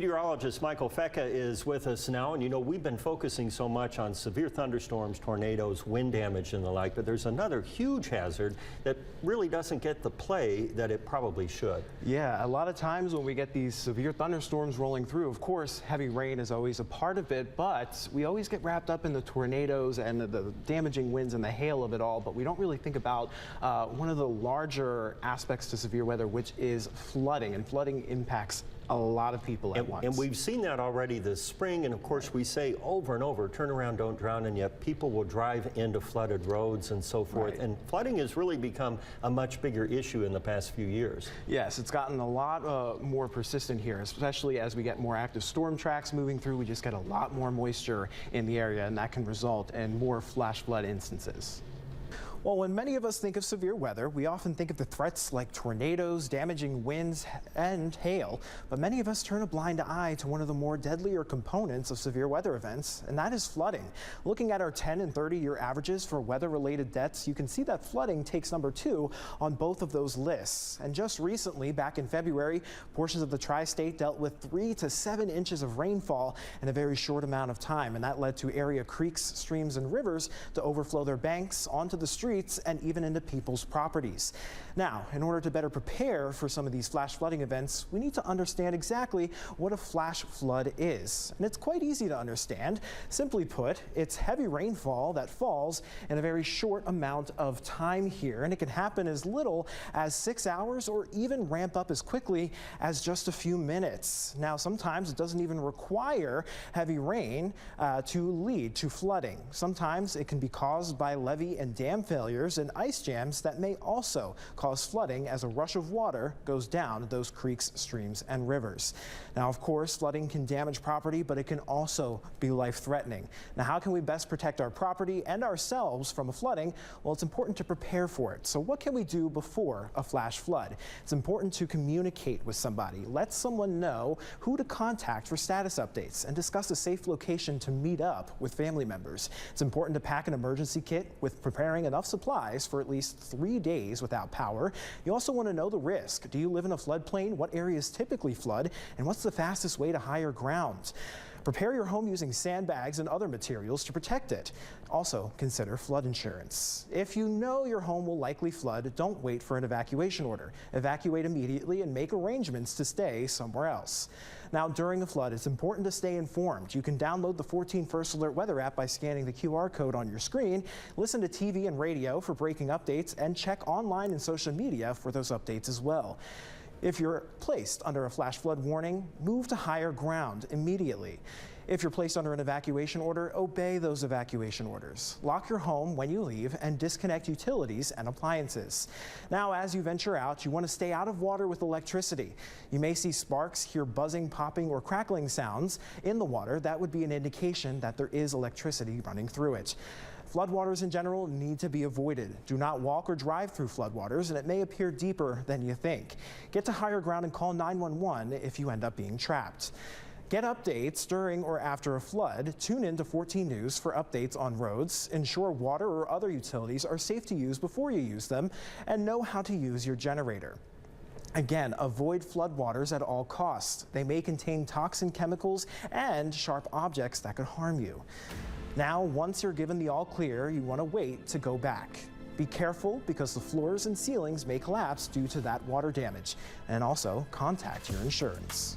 Meteorologist Michael Fecca is with us now, and we've been focusing so much on severe thunderstorms, tornadoes, wind damage and the like, but there's another huge hazard that really doesn't get the play that it probably should. Yeah, a lot of times when we get these severe thunderstorms rolling through, of course, heavy rain is always a part of it, but we always get wrapped up in the tornadoes and the damaging winds and the hail of it all, but we don't really think about one of the larger aspects to severe weather, which is flooding, and flooding impacts a lot of people at once. And we've seen that already this spring, and of course we say over and over, turn around, don't drown, and yet people will drive into flooded roads and so forth. Right. And flooding has really become a much bigger issue in the past few years. Yes, it's gotten a lot more persistent here, especially as we get more active storm tracks moving through. We just get a lot more moisture in the area, and that can result in more flash flood instances. Well, when many of us think of severe weather, we often think of the threats like tornadoes, damaging winds, and hail. But many of us turn a blind eye to one of the more deadlier components of severe weather events, and that is flooding. Looking at our 10 and 30-year averages for weather-related deaths, you can see that flooding takes number 2 on both of those lists. And just recently, back in February, portions of the tri-state dealt with 3 to 7 inches of rainfall in a very short amount of time, and that led to area creeks, streams, and rivers to overflow their banks onto the streets and even into people's properties. Now, in order to better prepare for some of these flash flooding events, we need to understand exactly what a flash flood is. And it's quite easy to understand. Simply put, it's heavy rainfall that falls in a very short amount of time here, and it can happen as little as 6 hours or even ramp up as quickly as just a few minutes. Now, sometimes it doesn't even require heavy rain to lead to flooding. Sometimes it can be caused by levee and dam failures and ice jams that may also cause flooding as a rush of water goes down those creeks, streams, and rivers. Now, of course, flooding can damage property, but it can also be life-threatening. Now, how can we best protect our property and ourselves from a flooding? Well, it's important to prepare for it. So what can we do before a flash flood? It's important to communicate with somebody. Let someone know who to contact for status updates and discuss a safe location to meet up with family members. It's important to pack an emergency kit with preparing enough supplies for at least 3 days without power. You also want to know the risk. Do you live in a floodplain? What areas typically flood? And what's the fastest way to higher ground? Prepare your home using sandbags and other materials to protect it. Also, consider flood insurance. If you know your home will likely flood, don't wait for an evacuation order. Evacuate immediately and make arrangements to stay somewhere else. Now, during a flood, it's important to stay informed. You can download the 14 First Alert Weather app by scanning the QR code on your screen, listen to TV and radio for breaking updates, and check online and social media for those updates as well. If you're placed under a flash flood warning, move to higher ground immediately. If you're placed under an evacuation order, obey those evacuation orders. Lock your home when you leave and disconnect utilities and appliances. Now, as you venture out, you want to stay out of water with electricity. You may see sparks, hear buzzing, popping, or crackling sounds in the water. That would be an indication that there is electricity running through it. Floodwaters in general need to be avoided. Do not walk or drive through floodwaters, and it may appear deeper than you think. Get to higher ground and call 911 if you end up being trapped. Get updates during or after a flood. Tune in to 14 News for updates on roads. Ensure water or other utilities are safe to use before you use them, and know how to use your generator. Again, avoid floodwaters at all costs. They may contain toxin chemicals and sharp objects that could harm you. Now, once you're given the all clear, you want to wait to go back. Be careful because the floors and ceilings may collapse due to that water damage. And also, contact your insurance.